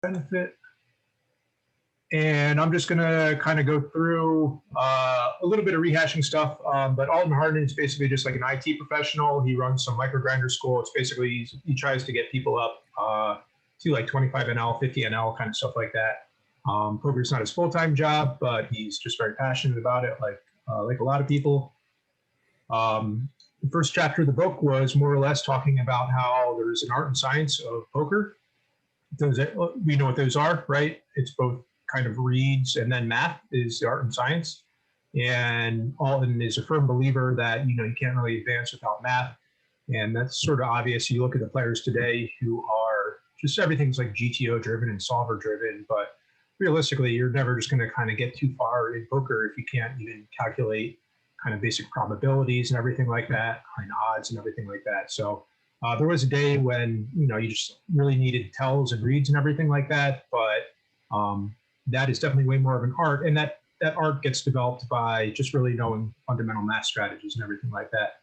benefit. And I'm just going to kind of go through a little bit of rehashing stuff. But Alton Hardin is basically just like an IT professional. He runs some microgrinder school. It's basically, he tries to get people up to like 25 NL, 50 NL, kind of stuff like that. Poker is not his full-time job, but he's just very passionate about it, like a lot of people. The first chapter of the book was more or less talking about how there's an art and science of poker. We know what those are, right? It's both kind of reads and then math is the art and science. And Alton is a firm believer that, you can't really advance without math. And that's sort of obvious. You look at the players today who are just everything's like GTO driven and solver driven, but realistically, you're never just going to kind of get too far in poker if you can't even calculate kind of basic probabilities and everything like that, and odds and everything like that. So there was a day when, you just really needed tells and reads and everything like that. But that is definitely way more of an art. And that art gets developed by just really knowing fundamental math strategies and everything like that.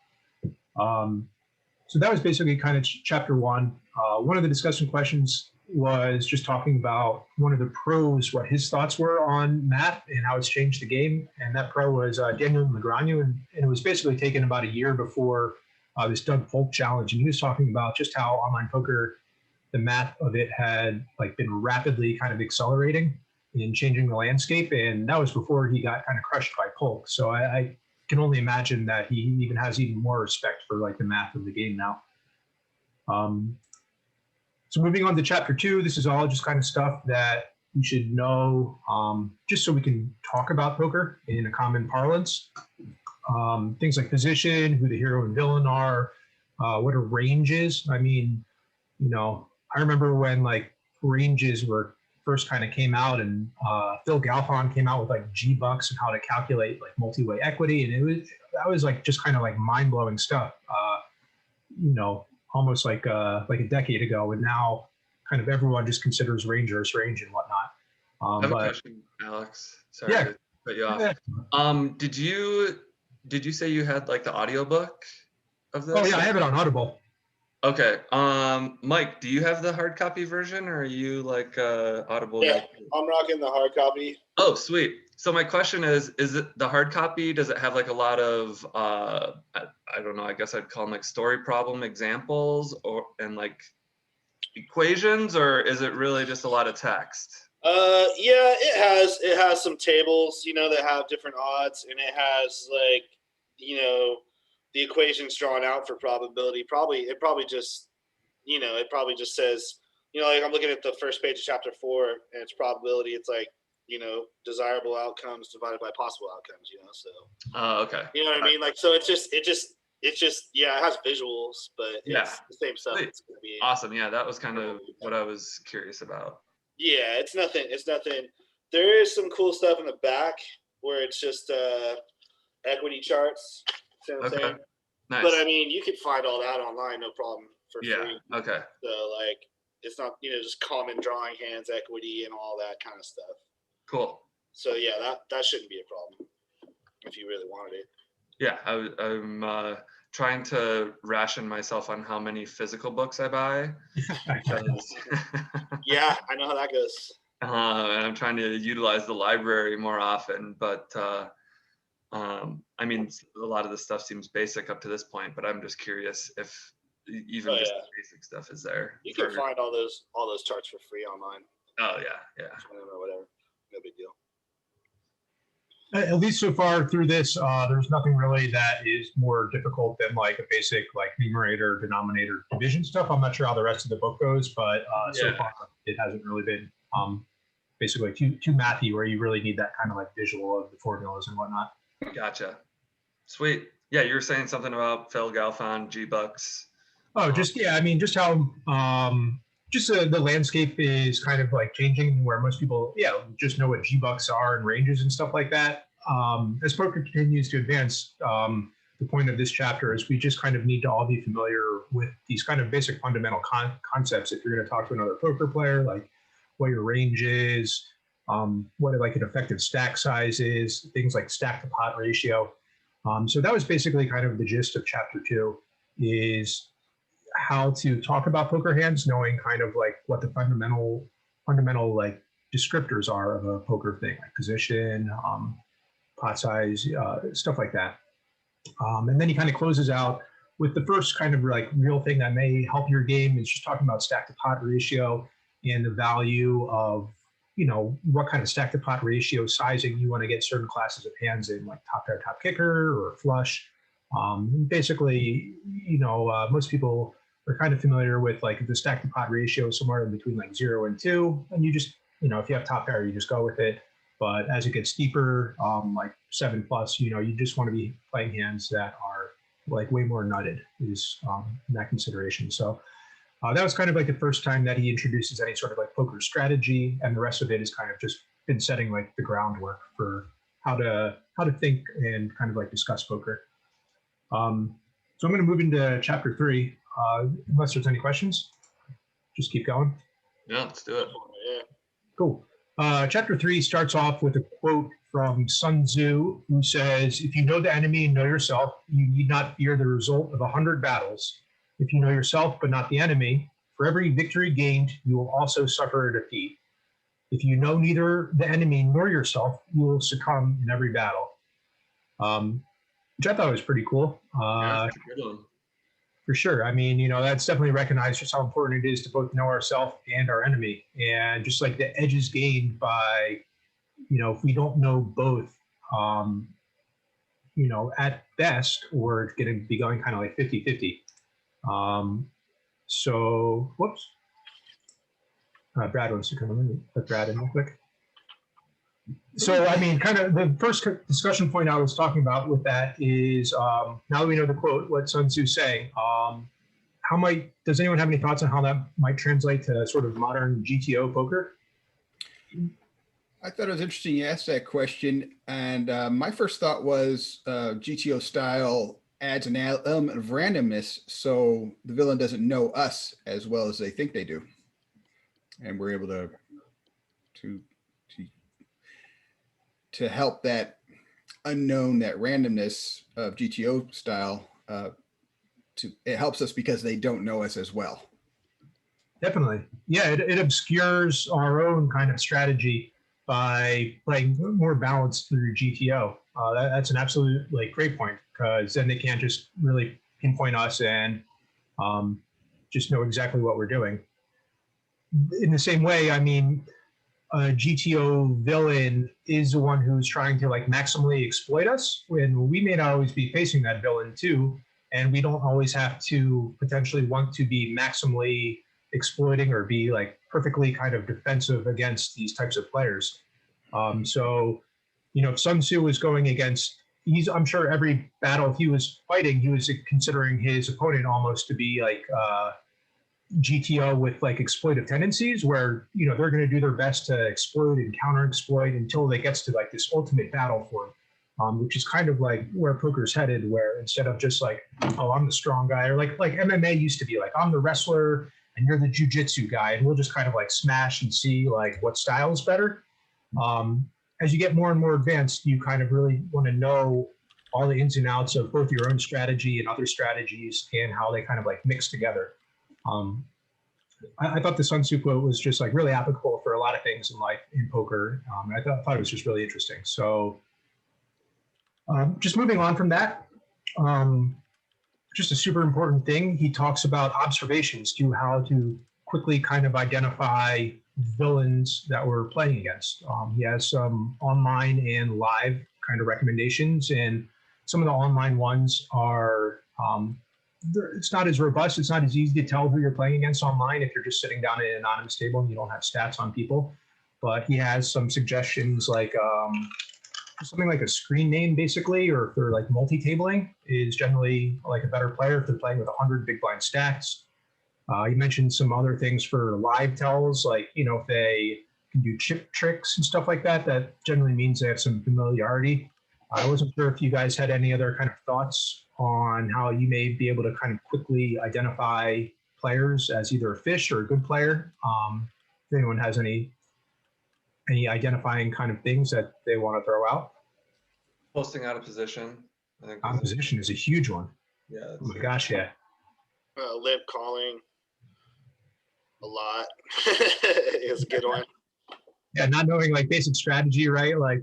So that was basically kind of chapter one. One of the discussion questions was just talking about one of the pros, what his thoughts were on math and how it's changed the game. And that pro was Daniel Negreanu, and it was basically taken about a year before this Doug Polk challenge. And he was talking about just how online poker, the math of it had like been rapidly kind of accelerating and changing the landscape. And that was before he got kind of crushed by Polk. So I can only imagine that he even has even more respect for like the math of the game now. So moving on to chapter two, this is all just kind of stuff that you should know, just so we can talk about poker in a common parlance. Things like position, who the hero and villain are, what a range is. I mean, I remember when like ranges were first kind of came out, and Phil Galfond came out with like G-Bucks and how to calculate like multi-way equity. And that was like just kind of like mind-blowing stuff, almost like a decade ago. And now kind of everyone just considers rangers range and whatnot. I have a question, Alex. Sorry to cut you off. Yeah. Did you say you had like the audiobook of this? Oh yeah, I have it on Audible. Okay. Mike, do you have the hard copy version, or are you like Audible? Yeah, I'm rocking the hard copy. Oh, sweet. So my question is it the hard copy? Does it have like a lot of, I don't know, I guess I'd call them like story problem examples and like equations, or is it really just a lot of text? Yeah, it has some tables, that have different odds, and it has like, the equations drawn out for probability. It probably just says, like I'm looking at the first page of chapter 4 and it's probability. It's like, desirable outcomes divided by possible outcomes, so. Oh, okay. You know what I mean? Like, so it has visuals, but it's the same stuff. Sweet. It's gonna be awesome. Yeah, that was kind of what I was curious about. Yeah, it's nothing. There is some cool stuff in the back where it's just equity charts. You know what I'm saying? Nice. But I mean, you can find all that online, no problem, for free. Okay. So like, it's not just common drawing hands, equity, and all that kind of stuff. Cool. So yeah, that shouldn't be a problem if you really wanted it. Yeah, I'm trying to ration myself on how many physical books I buy. Because yeah, I know how that goes. And I'm trying to utilize the library more often, but I mean, a lot of the stuff seems basic up to this point, but I'm just curious if even just the basic stuff is there. You can find all those charts for free online. Oh yeah. Or whatever, no big deal. At least so far through this, there's nothing really that is more difficult than like a basic like numerator, denominator, division stuff. I'm not sure how the rest of the book goes, but so far it hasn't really been basically too mathy where you really need that kind of like visual of the formulas and whatnot. Gotcha. Sweet. Yeah, you were saying something about Phil Galfond, G-Bucks. Oh, just how just the landscape is kind of like changing, where most people, just know what G-Bucks are and ranges and stuff like that. As poker continues to advance, the point of this chapter is we just kind of need to all be familiar with these kind of basic fundamental concepts. If you're going to talk to another poker player, like what your range is, what like an effective stack size is, things like stack to pot ratio. So that was basically kind of the gist of chapter 2, is how to talk about poker hands, knowing kind of like what the fundamental fundamental like descriptors are of a poker thing, like position, pot size, stuff like that. And then he kind of closes out with the first kind of like real thing that may help your game is just talking about stack to pot ratio and the value of, you know, what kind of stack to pot ratio sizing you want to get certain classes of hands in, like top pair, top kicker, or flush. Basically, you know, most people are kind of familiar with like the stack to pot ratio somewhere in between like 0 and 2. And you just, you know, if you have top pair, you just go with it. But as it gets deeper, like 7 plus, you know, you just want to be playing hands that are like way more nutted is in that consideration. So that was kind of like the first time that he introduces any sort of like poker strategy, and the rest of it is kind of just been setting like the groundwork for how to think and kind of like discuss poker. So I'm going to move into chapter 3. Unless there's any questions, just keep going. Yeah, let's do it. Yeah. Cool. Chapter 3 starts off with a quote from Sun Tzu, who says, "If you know the enemy and know yourself, you need not fear the result of 100 battles. If you know yourself but not the enemy, for every victory gained, you will also suffer a defeat. If you know neither the enemy nor yourself, you will succumb in every battle." Which I thought was pretty cool. Yeah, that's a good one. For sure. I mean, you know, that's definitely recognized just how important it is to both know ourselves and our enemy. And just like the edges gained by, you know, if we don't know both, you know, at best, we're going to be going kind of like 50-50. So, whoops. Brad wants to come in. Let Brad in real quick. So, I mean, kind of the first discussion point I was talking about with that is now that we know the quote, what Sun Tzu's saying, does anyone have any thoughts on how that might translate to sort of modern GTO poker? I thought it was interesting you asked that question. And my first thought was GTO style adds an element of randomness so the villain doesn't know us as well as they think they do. And we're able to help that unknown, that randomness of GTO style, it helps us because they don't know us as well. Definitely. Yeah, it obscures our own kind of strategy by playing more balanced through GTO. That's an absolute like great point, because then they can't just really pinpoint us and just know exactly what we're doing. In the same way, I mean, a GTO villain is the one who's trying to like maximally exploit us, when we may not always be facing that villain too, and we don't always have to potentially want to be maximally exploiting or be like perfectly kind of defensive against these types of players. So, you know, if Sun Tzu was going against, I'm sure every battle he was fighting, he was considering his opponent almost to be like GTO with like exploitive tendencies, where, you know, they're going to do their best to exploit and counter exploit until it gets to like this ultimate battle for him, which is kind of like where poker's headed, where instead of just like, oh, I'm the strong guy, or like MMA used to be like, I'm the wrestler and you're the jujitsu guy, and we'll just kind of like smash and see like what style is better. As you get more and more advanced, you kind of really want to know all the ins and outs of both your own strategy and other strategies and how they kind of like mix together. I thought the Sun Tzu quote was just like really applicable for a lot of things in life in poker. I thought it was just really interesting. So just moving on from that, just a super important thing, he talks about observations to how to quickly kind of identify villains that we're playing against. He has some online and live kind of recommendations, and some of the online ones are it's not as robust. It's not as easy to tell who you're playing against online if you're just sitting down at an anonymous table and you don't have stats on people. But he has some suggestions like something like a screen name, basically, or if they're like multi-tabling, is generally like a better player if they're playing with 100 big blind stacks. You mentioned some other things for live tells, like, you know, if they can do chip tricks and stuff like that, that generally means they have some familiarity. I wasn't sure if you guys had any other kind of thoughts on how you may be able to kind of quickly identify players as either a fish or a good player. If anyone has any identifying kind of things that they want to throw out. Posting out of position, I think. Out of position is a huge one. Yeah. Oh my gosh, yeah. Lip calling. a lot. It was a good one. Yeah, not knowing like basic strategy, right? Like,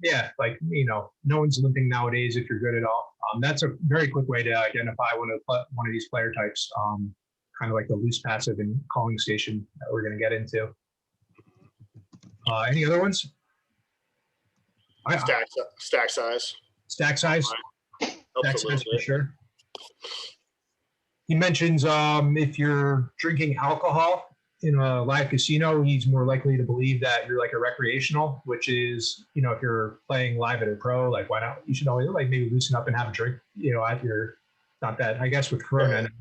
yeah, like no one's limping nowadays if you're good at all. That's a very quick way to identify one of these player types. Kind of like the loose passive and calling station that we're going to get into. Any other ones? Stack size. Stack size. Helps a little For bit. sure. He mentions if you're drinking alcohol in a live casino, he's more likely to believe that you're like a recreational, which is, if you're playing live at a pro, like why not? You should always like maybe loosen up and have a drink, at your, not that, I guess with Corona, Right.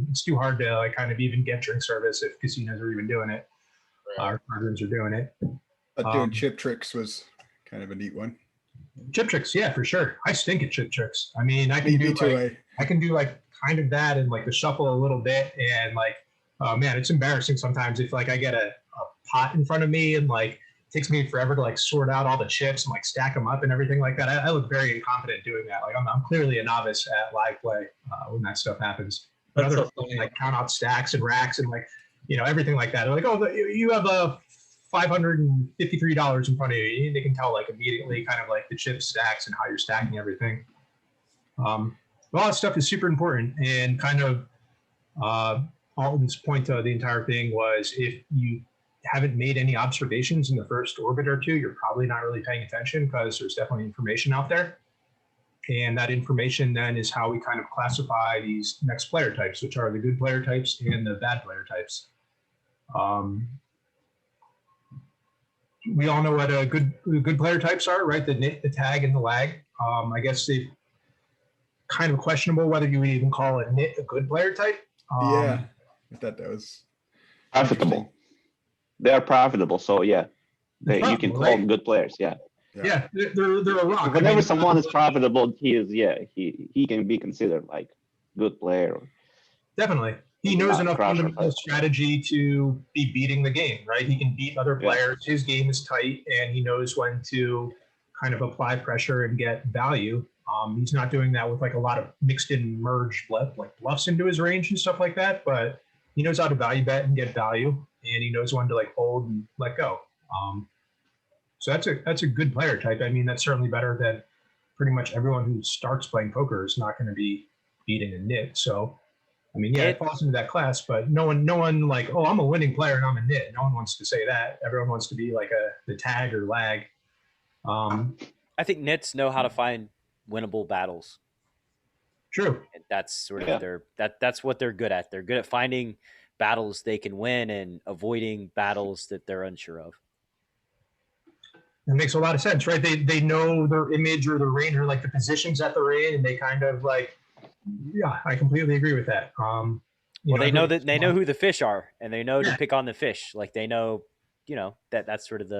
it's too hard to like kind of even get drink service if casinos are even doing it. Right. Our card rooms are doing it. But doing chip tricks was kind of a neat one. Chip tricks, yeah, for sure. I stink at chip tricks. I mean, I can Me do too. like, I can do like kind of that and like the shuffle a little bit, and like, oh man, it's embarrassing sometimes if like I get a pot in front of me and like it takes me forever to like sort out all the chips and like stack them up and everything like that. I look very incompetent doing that. Like I'm clearly a novice at live play when that stuff happens. But That's other so people, funny. like count out stacks and racks and like everything like that. They're like, oh, you have a $553 in front of you. They can tell like immediately kind of like the chip stacks and how you're stacking everything. All that stuff is super important, and kind of Alton's point to the entire thing was if you haven't made any observations in the first orbit or two, you're probably not really paying attention because there's definitely information out there. And that information then is how we kind of classify these next player types, which are the good player types and the bad player types. We all know what good player types are, right? The nit, the tag, and the lag. I guess they kind of questionable whether you would even call a nit a good player type. Yeah, I thought that was Profitable. They are profitable, so yeah, you can call them good players. Yeah. Yeah, they're a rock. Whenever someone is profitable, he can be considered like good player. Definitely. He knows Not enough crush or fundamental strategy to be beating the game, right? He can beat other Yeah. players. His game is tight, and he knows when to kind of apply pressure and get value. He's not doing that with like a lot of mixed in merged bluffs into his range and stuff like that, but he knows how to value bet and get value, and he knows when to like hold and let go. So that's a good player type. I mean, that's certainly better than pretty much everyone who starts playing poker is not going to be beating a nit. So, I mean, yeah, it falls into that class, but no one like, oh, I'm a winning player and I'm a nit. No one wants to say that. Everyone wants to be like the tag or lag. I think nits know how to find winnable battles. True. And that's sort of that's what they're good at. They're good at finding battles they can win and avoiding battles that they're unsure of. It makes a lot of sense, right? They know their image or the range or like the positions that they're in, and they kind of like, yeah, I completely agree with that. They know who the fish are, and they know to pick on the fish. Like they know, that's sort of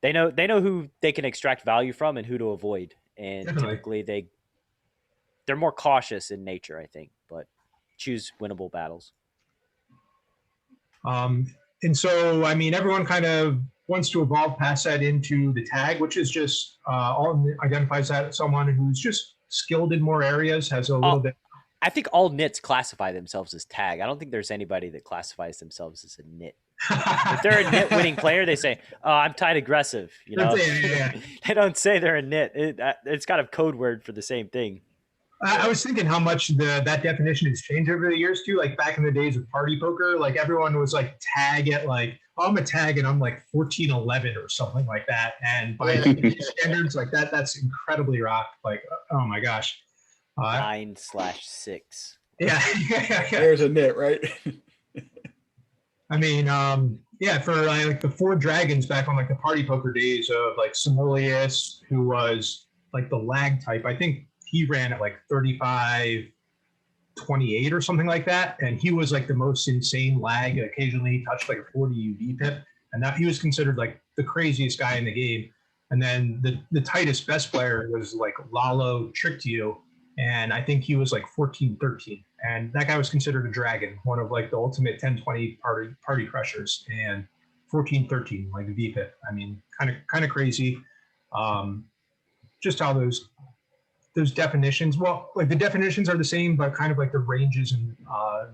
they know who they can extract value from and who to avoid. And typically they're more cautious in nature, I think, but choose winnable battles. And so, I mean, everyone kind of wants to evolve past that into the tag, which is just Alton identifies that as someone who's just skilled in more areas, has a little bit. I think all nits classify themselves as tag. I don't think there's anybody that classifies themselves as a nit. If they're a nit winning player, they say, "Oh, I'm tight aggressive." Yeah. They don't say they're a nit. It's got a code word for the same thing. I was thinking how much that definition has changed over the years too. Like back in the days of party poker, like everyone was like tag at like, oh, I'm a tag and I'm like 1411 or something like that. And by standards like that's incredibly rock. Like, oh my gosh. 9/6. Yeah. There's a nit, right? I mean, for like the Four Dragons back on like the party poker days of like Simoleus, who was like the lag type. I think he ran at like 35-28 or something like that. And he was like the most insane lag. Occasionally he touched like a 40 UV pip. And that he was considered like the craziest guy in the game. And then the tightest best player was like Lalo Tricked You. And I think he was like 14-13. And that guy was considered a dragon, one of like the ultimate 10-20 party crushers. And 14-13, like the VPIP. I mean, kind of crazy. Just how those those definitions, well, like the definitions are the same, but kind of like the ranges and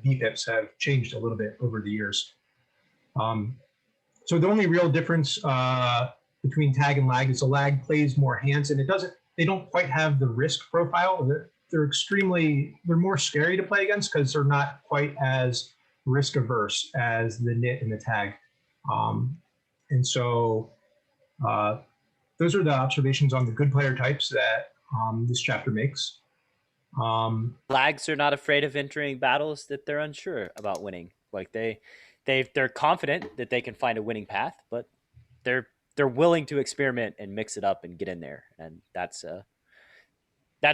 VPIPs have changed a little bit over the years. So the only real difference between tag and lag is the lag plays more hands, and they don't quite have the risk profile. They're more scary to play against because they're not quite as risk averse as the nit and the tag. And so those are the observations on the good player types that this chapter makes. Lags are not afraid of entering battles that they're unsure about winning. Like they're confident that they can find a winning path, but they're willing to experiment and mix it up and get in there. And that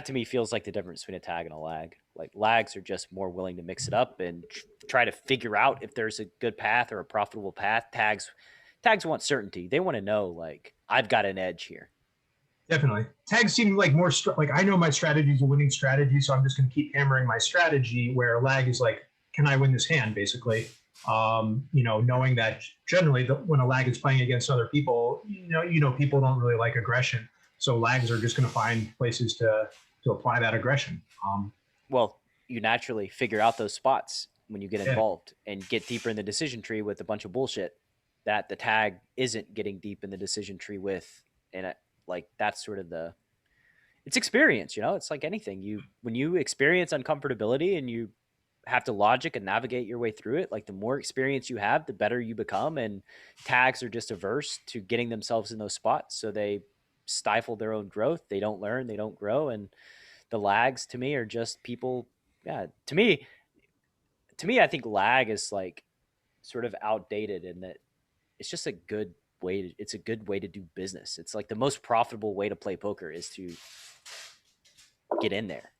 to me feels like the difference between a tag and a lag. Like lags are just more willing to mix it up and try to figure out if there's a good path or a profitable path. Tags want certainty. They want to know, like, I've got an edge here. Definitely. Tags seem like more like I know my strategy is a winning strategy, so I'm just going to keep hammering my strategy. Where lag is like, can I win this hand? Basically, knowing that generally when a lag is playing against other people, people don't really like aggression, so lags are just going to find places to apply that aggression. Well, you naturally figure out those spots when you get involved and get deeper in the decision tree with a bunch of bullshit that the tag isn't getting deep in the decision tree with, and like that's sort of it's experience, it's like anything. When you experience uncomfortability and you have to logic and navigate your way through it, like the more experience you have, the better you become. And tags are just averse to getting themselves in those spots, so they stifle their own growth. They don't learn, they don't grow. And the lags to me are just people. Yeah, to me, I think lag is like sort of outdated in that it's just a good way to do business. It's like the most profitable way to play poker is to get in there.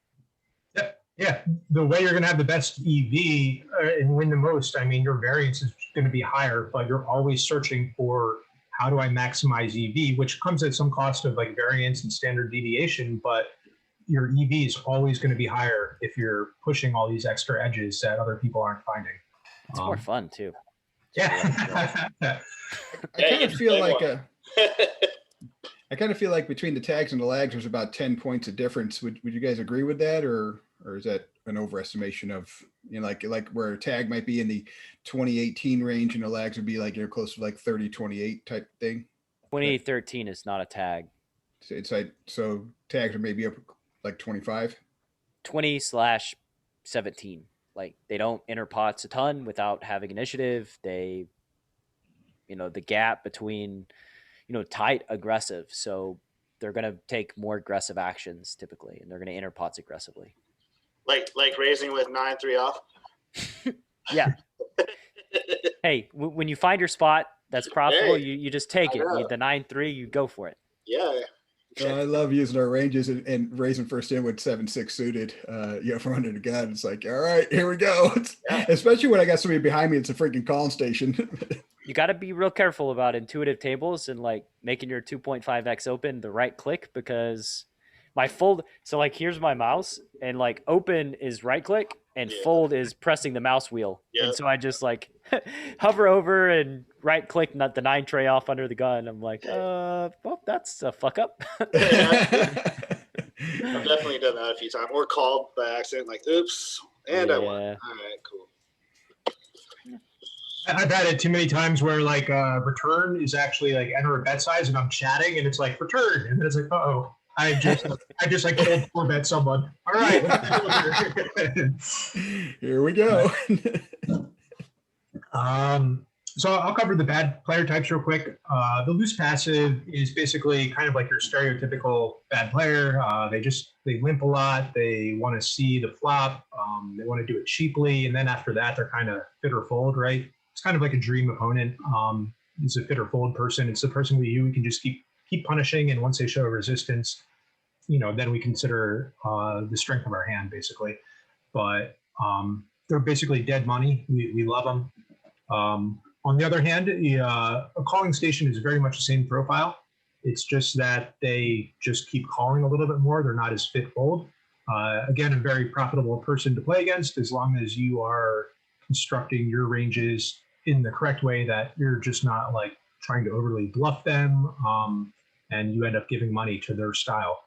Yeah. The way you're going to have the best EV and win the most, I mean, your variance is going to be higher, but you're always searching for how do I maximize EV, which comes at some cost of like variance and standard deviation, but your EV is always going to be higher if you're pushing all these extra edges that other people aren't finding. It's more fun too. Yeah. I kind of feel like between the tags and the lags, there's about 10 points of difference. Would you guys agree with that, or is that an overestimation of, like where a tag might be in the 2018 range and the lags would be like close to like 30-28 type thing? 28-13 is not a tag. It's like, so tags are maybe up like 25, 20/17. Like they don't enter pots a ton without having initiative. They, the gap between, tight, aggressive. So they're going to take more aggressive actions typically, and they're going to enter pots aggressively. Like raising with 9-3 off. Yeah. Hey, when you find your spot that's profitable, you just take it. The 9-3, you go for it. Yeah. I love using our ranges and raising first in with 7-6 suited, from under the gun. It's like, all right, here we go. Especially when I got somebody behind me, it's a freaking calling station. You got to be real careful about intuitive tables and like making your 2.5x open the right click, because my fold. So like, here's my mouse, and like open is right click and fold is pressing the mouse wheel. Yep. And so I just like hover over and right click, not the 9 tray off under the gun. I'm like, well, that's a fuck up. I've definitely done that a few times, or called by accident, like, oops, and I won. All right, cool. I've had it too many times where like return is actually like enter a bet size, and I'm chatting and it's like return, and then it's like, uh-oh, I just like cold 4-bet someone. All right, here we go. So I'll cover the bad player types real quick. The loose passive is basically kind of like your stereotypical bad player. They limp a lot. They want to see the flop. They want to do it cheaply, and then after that, they're kind of fit or fold, right? It's kind of like a dream opponent. It's a fit or fold person. It's the person we can just keep punishing, and once they show resistance, then we consider the strength of our hand, basically. But they're basically dead money. We love them. On the other hand, a calling station is very much the same profile. It's just that they just keep calling a little bit more. They're not as fit fold. Again, a very profitable person to play against, as long as you are constructing your ranges in the correct way, that you're just not like trying to overly bluff them, and you end up giving money to their style.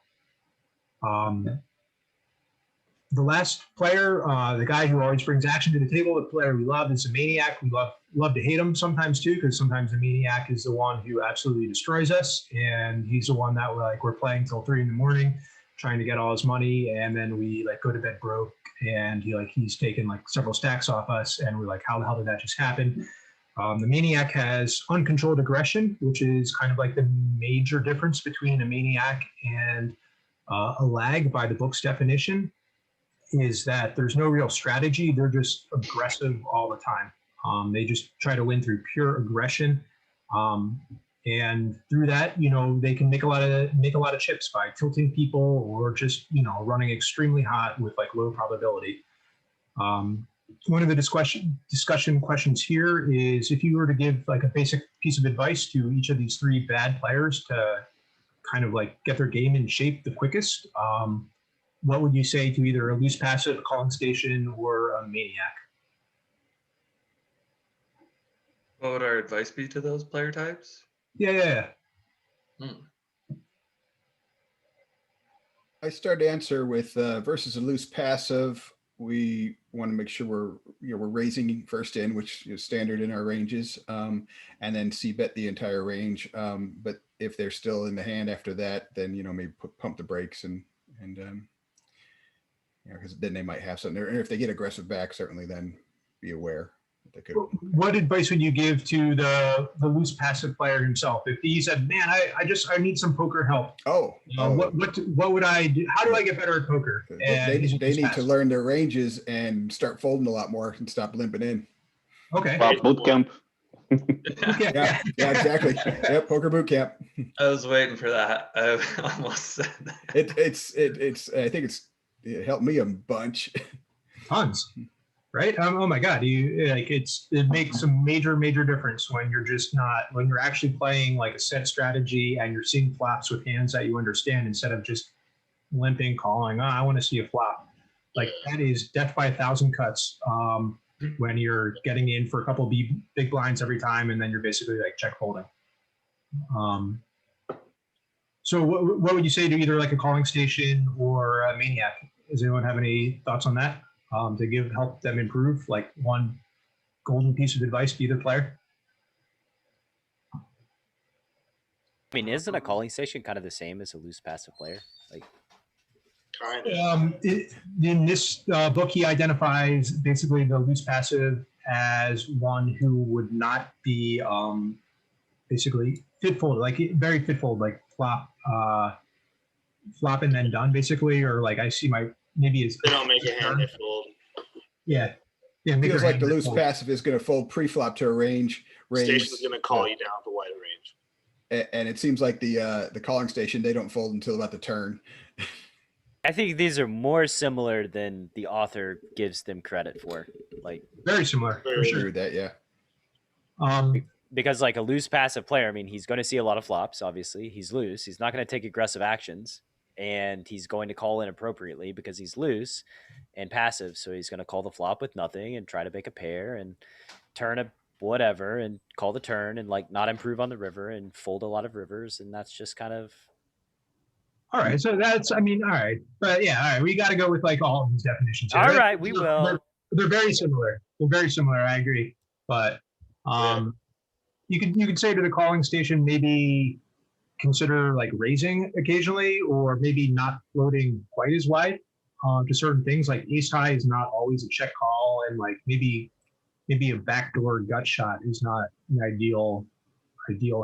The last player, the guy who always brings action to the table, the player we love, is a maniac. We love to hate him sometimes too, because sometimes the maniac is the one who absolutely destroys us, and he's the one that we're playing till 3 a.m, trying to get all his money, and then we like go to bed broke, and he's taken like several stacks off us, and we're like, how the hell did that just happen? The maniac has uncontrolled aggression, which is kind of like the major difference between a maniac and a lag by the book's definition. Is that there's no real strategy. They're just aggressive all the time. They just try to win through pure aggression. And through that, they can make a lot of chips by tilting people or just, running extremely hot with like low probability. One of the discussion questions here is if you were to give like a basic piece of advice to each of these 3 bad players to kind of like get their game in shape the quickest, what would you say to either a loose passive, a calling station, or a maniac? What would our advice be to those player types? Yeah. I start to answer with versus a loose passive. We want to make sure we're raising first in, which is standard in our ranges, and then c-bet the entire range. But if they're still in the hand after that, then maybe pump the brakes and because then they might have something. And if they get aggressive back, certainly then be aware that they could. What advice would you give to the loose passive player himself if he said, "Man, I need some poker help"? What would I do? How do I get better at poker? They need to learn their ranges and start folding a lot more and stop limping in. Okay. Boot camp. Yeah, exactly. Yep, poker boot camp. I was waiting for that. I almost said that. I think it helped me a bunch. Tons, right? Oh my God, it makes a major difference when you're actually playing like a set strategy and you're seeing flops with hands that you understand instead of just limping, calling. I want to see a flop. Like that is death by 1,000 cuts. When you're getting in for a couple of big blinds every time, and then you're basically like check folding. So what would you say to either like a calling station or a maniac? Does anyone have any thoughts on that to help them improve? Like one golden piece of advice to either player? I mean, isn't a calling station kind of the same as a loose passive player? Like, in this book, he identifies basically the loose passive as one who would not be basically fit fold, like very fit fold, like flop and then done basically, or like I see maybe it's they don't make a hand, they fold. Yeah. Feels like the loose passive is going to fold pre-flop to a range. Station's going to call you down the wider range. And it seems like the calling station, they don't fold until about the turn. I think these are more similar than the author gives them credit for. Like very similar. For sure. With that, yeah. Because like a loose passive player, I mean, he's going to see a lot of flops. Obviously, he's loose. He's not going to take aggressive actions, and he's going to call inappropriately because he's loose and passive. So he's going to call the flop with nothing and try to make a pair and turn a whatever and call the turn and like not improve on the river and fold a lot of rivers, and that's just kind of. All right, so all right, but yeah, all right, we got to go with like all of these definitions here, all right, we will. They're very similar. I agree, but you could say to the calling station maybe consider like raising occasionally, or maybe not floating quite as wide to certain things. Like ace high is not always a check call, and like maybe a backdoor gut shot is not an ideal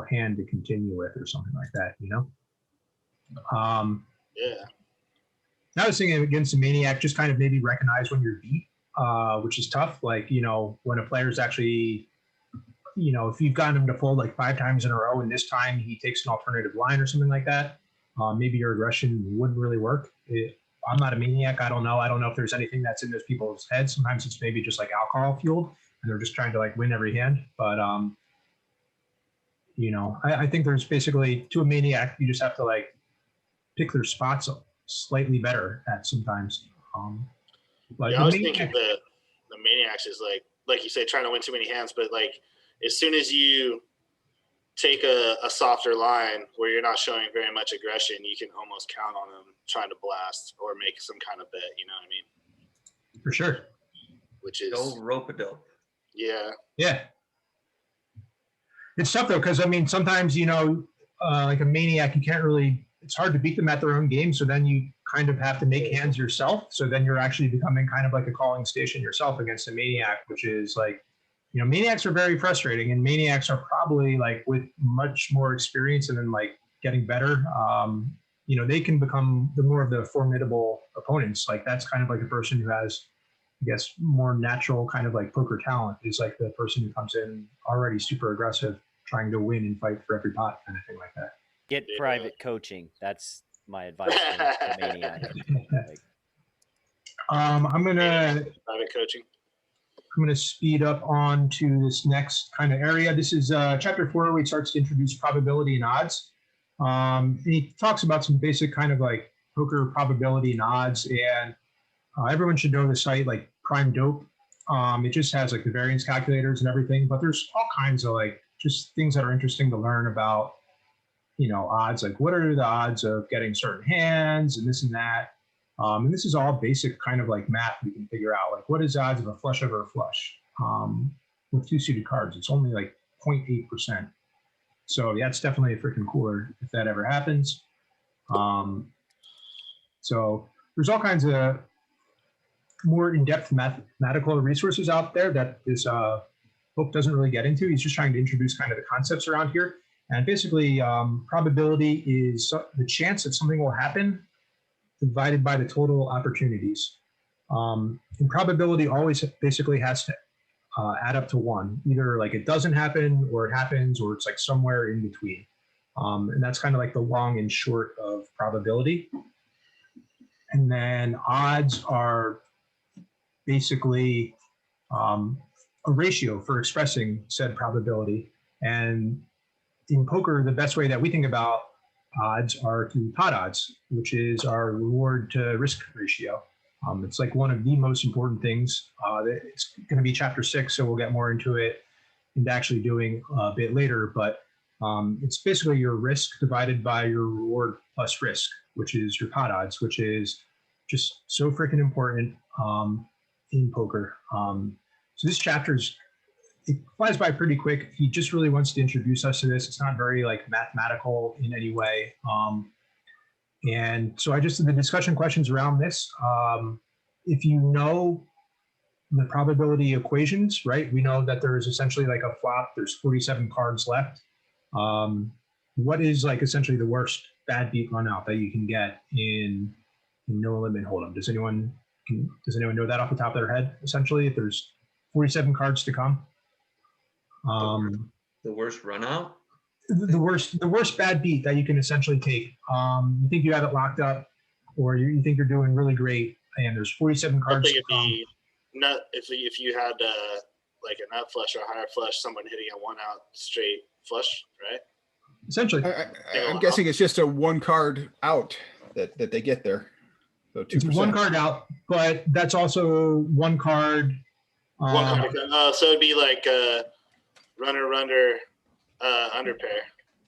hand to continue with, or something like that. Yeah. I was thinking against a maniac, just kind of maybe recognize when you're beat, which is tough. Like, when a player's actually, if you've gotten him to fold like 5 times in a row and this time he takes an alternative line or something like that, maybe your aggression wouldn't really work. I'm not a maniac. I don't know if there's anything that's in those people's heads. Sometimes it's maybe just like alcohol fueled and they're just trying to like win every hand. But, I think there's basically, to a maniac, you just have to like pick their spots slightly better at sometimes. But I was thinking the maniacs is like you say, trying to win too many hands, but like as soon as you take a softer line where you're not showing very much aggression, you can almost count on them trying to blast or make some kind of bet. You know what I mean? For sure. Which is Go rope-a-dope. yeah. Yeah. It's tough though, because I mean, sometimes, you know, like a maniac, you can't really, it's hard to beat them at their own game. So then you kind of have to make hands yourself. So then you're actually becoming kind of like a calling station yourself against a maniac, which is like, you know, maniacs are very frustrating, and maniacs are probably like with much more experience and then like getting better. You know, they can become the more of the formidable opponents. Like that's kind of like a person who has, I guess, more natural kind of like poker talent, is like the person who comes in already super aggressive, trying to win and fight for every pot, kind of thing like that. Get private coaching. That's my advice to maniac. Like, I'm gonna Private coaching. I'm going to speed up on to this next kind of area. This is chapter 4, where he starts to introduce probability and odds. He talks about some basic kind of like poker probability and odds, and everyone should know the site like Primedope. It just has like the variance calculators and everything, but there's all kinds of like just things that are interesting to learn about, you know, odds, like what are the odds of getting certain hands and this and that. And this is all basic kind of like math we can figure out. Like what is the odds of a flush over a flush with 2 suited cards? It's only like 0.8%. So that's definitely freaking cooler if that ever happens. So there's all kinds of more in-depth mathematical resources out there that this book doesn't really get into. He's just trying to introduce kind of the concepts around here. And basically probability is the chance that something will happen divided by the total opportunities. And probability always basically has to add up to 1. Either like it doesn't happen, or it happens, or it's like somewhere in between. And that's kind of like the long and short of probability. And then odds are basically a ratio for expressing said probability. And in poker, the best way that we think about odds are through pot odds, which is our reward to risk ratio. It's like one of the most important things. It's going to be chapter 6, so we'll get more into it and actually doing a bit later. But it's basically your risk divided by your reward plus risk, which is your pot odds, which is just so freaking important in poker. So this chapter's, it flies by pretty quick. He just really wants to introduce us to this. It's not very like mathematical in any way. And so I just did the discussion questions around this. If you know the probability equations, right? We know that there is essentially like a flop. There's 47 cards left. What is like essentially the worst bad beat run out that you can get in no limit Holdem? Does anyone know that off the top of their head? Essentially, if there's 47 cards to come. The worst run out? The worst bad beat that you can essentially take. You think you have it locked up, or you think you're doing really great, and there's 47 cards. I think it'd be nut if you had like a nut flush or a higher flush, someone hitting a 1 out straight flush, right? Essentially, I'm guessing it's just a 1 card out that they get there. So 2%. It's 1 card out, but that's also 1 card. So it'd be like runner under pair.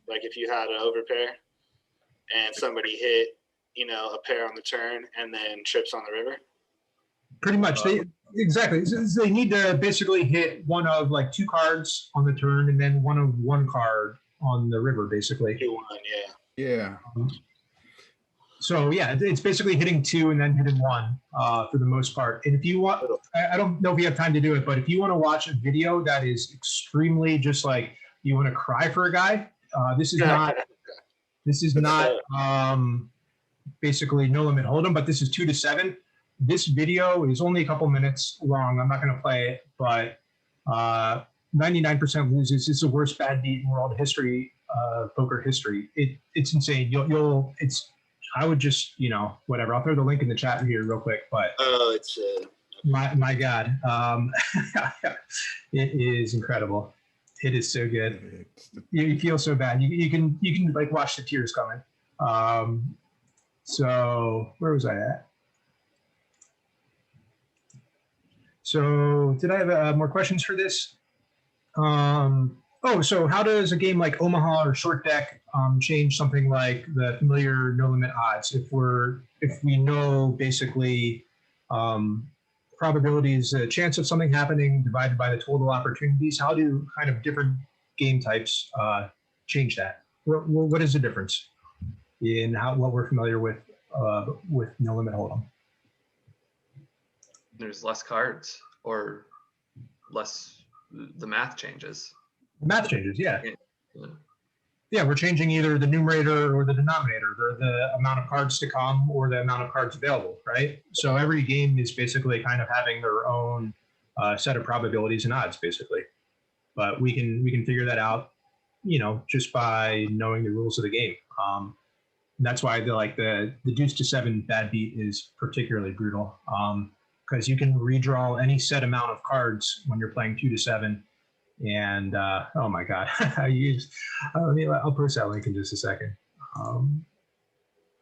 Like if you had an over pair and somebody hit, a pair on the turn and then trips on the river. Pretty much. Exactly. So they need to basically hit one of like 2 cards on the turn and then one of 1 card on the river, basically. 2-1, Yeah. So yeah, it's basically hitting 2 and then hitting 1 for the most part. And if you want, I don't know if you have time to do it, but if you want to watch a video that is extremely just like you want to cry for a guy, this is not basically no limit Holdem, but this is 2 to 7. This video is only a couple minutes long. I'm not going to play it, but 99% loses. It's the worst bad beat in world history, poker history. It's insane. I would just, whatever. I'll throw the link in the chat here real quick. But it's my God, it is incredible. It is so good. You feel so bad. You can like watch the tears coming. So where was I at? So did I have more questions for this? Oh, so how does a game like Omaha or Short Deck change something like the familiar no limit odds? If we know basically probabilities, the chance of something happening divided by the total opportunities, how do kind of different game types change that? What is the difference in what we're familiar with no limit hold'em? There's less cards or less, the math changes. The math changes, yeah. Yeah. Yeah, we're changing either the numerator or the denominator, or the amount of cards to come or the amount of cards available, right? So every game is basically kind of having their own set of probabilities and odds, basically. But we can figure that out, just by knowing the rules of the game. That's why the deuce to 7 bad beat is particularly brutal, because you can redraw any set amount of cards when you're playing 2 to 7. And oh my god, I'll post that link in just a second. How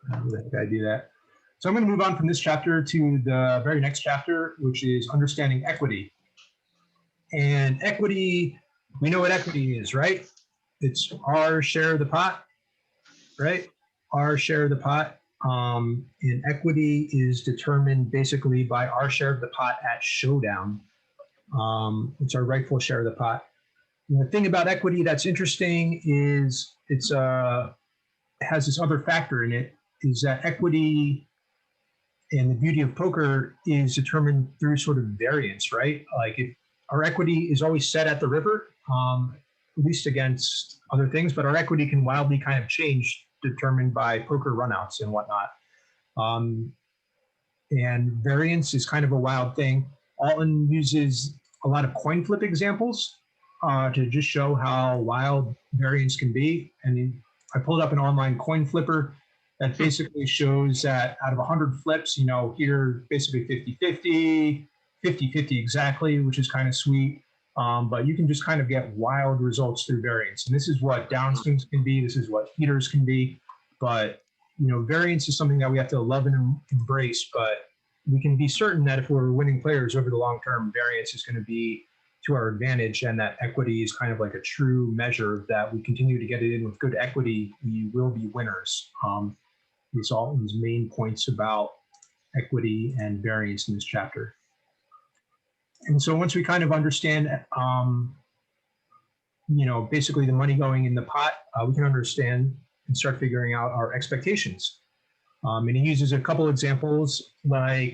the heck I do that? So I'm going to move on from this chapter to the very next chapter, which is understanding equity. And equity, we know what equity is, right? It's our share of the pot, right? Our share of the pot. And equity is determined basically by our share of the pot at showdown. It's our rightful share of the pot. And the thing about equity that's interesting is it has this other factor in it, is that equity and the beauty of poker is determined through sort of variance, right? Like if our equity is always set at the river, at least against other things, but our equity can wildly kind of change, determined by poker runouts and whatnot. And variance is kind of a wild thing. Alton uses a lot of coin flip examples to just show how wild variance can be. And I pulled up an online coin flipper that basically shows that out of 100 flips, here basically 50-50, 50-50 exactly, which is kind of sweet. But you can just kind of get wild results through variance. And this is what downswings can be. This is what heaters can be. But, variance is something that we have to love and embrace. But we can be certain that if we're winning players over the long term, variance is going to be to our advantage, and that equity is kind of like a true measure that we continue to get it in with good equity, we will be winners. These are Alton's main points about equity and variance in this chapter. And so once we kind of understand, basically the money going in the pot, we can understand and start figuring out our expectations. And he uses a couple examples like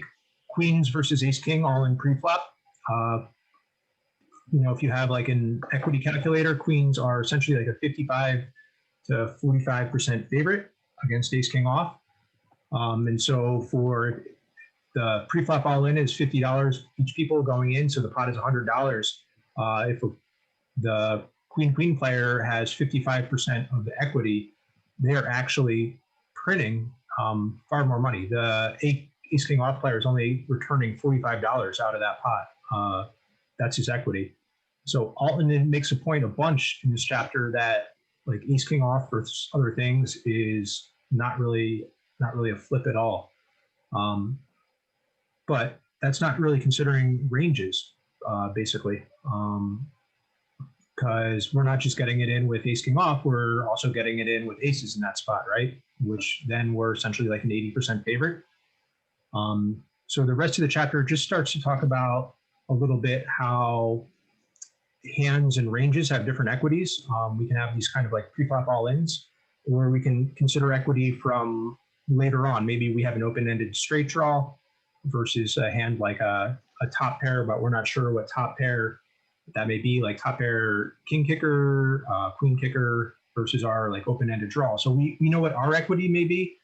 queens versus ace king all in pre-flop. If you have like an equity calculator, queens are essentially like a 55 to 45% favorite against ace king off. And so for the pre-flop all in is $50 each people going in, so the pot is $100. If the queen player has 55% of the equity, they're actually printing far more money. The ace king off player is only returning $45 out of that pot. That's his equity. So Alton makes a point a bunch in this chapter that like ace king off versus other things is not really a flip at all. But that's not really considering ranges, basically, because we're not just getting it in with ace king off, we're also getting it in with aces in that spot, right? Which then we're essentially like an 80% favorite. So the rest of the chapter just starts to talk about a little bit how hands and ranges have different equities. We can have these kind of like pre-flop all-ins, or we can consider equity from later on. Maybe we have an open-ended straight draw versus a hand like a top pair, but we're not sure what top pair that may be, like top pair king kicker, queen kicker versus our like open-ended draw. So we know what our equity may be,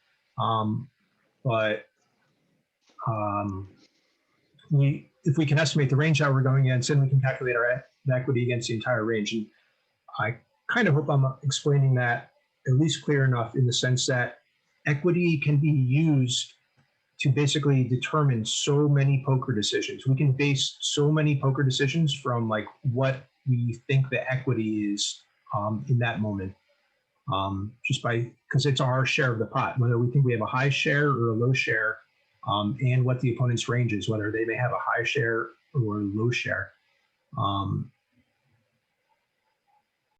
but if we can estimate the range that we're going against, then we can calculate our equity against the entire range. And I kind of hope I'm explaining that at least clear enough in the sense that equity can be used to basically determine so many poker decisions. We can base so many poker decisions from like what we think the equity is in that moment, just because it's our share of the pot, whether we think we have a high share or a low share, and what the opponent's range is, whether they may have a high share or low share.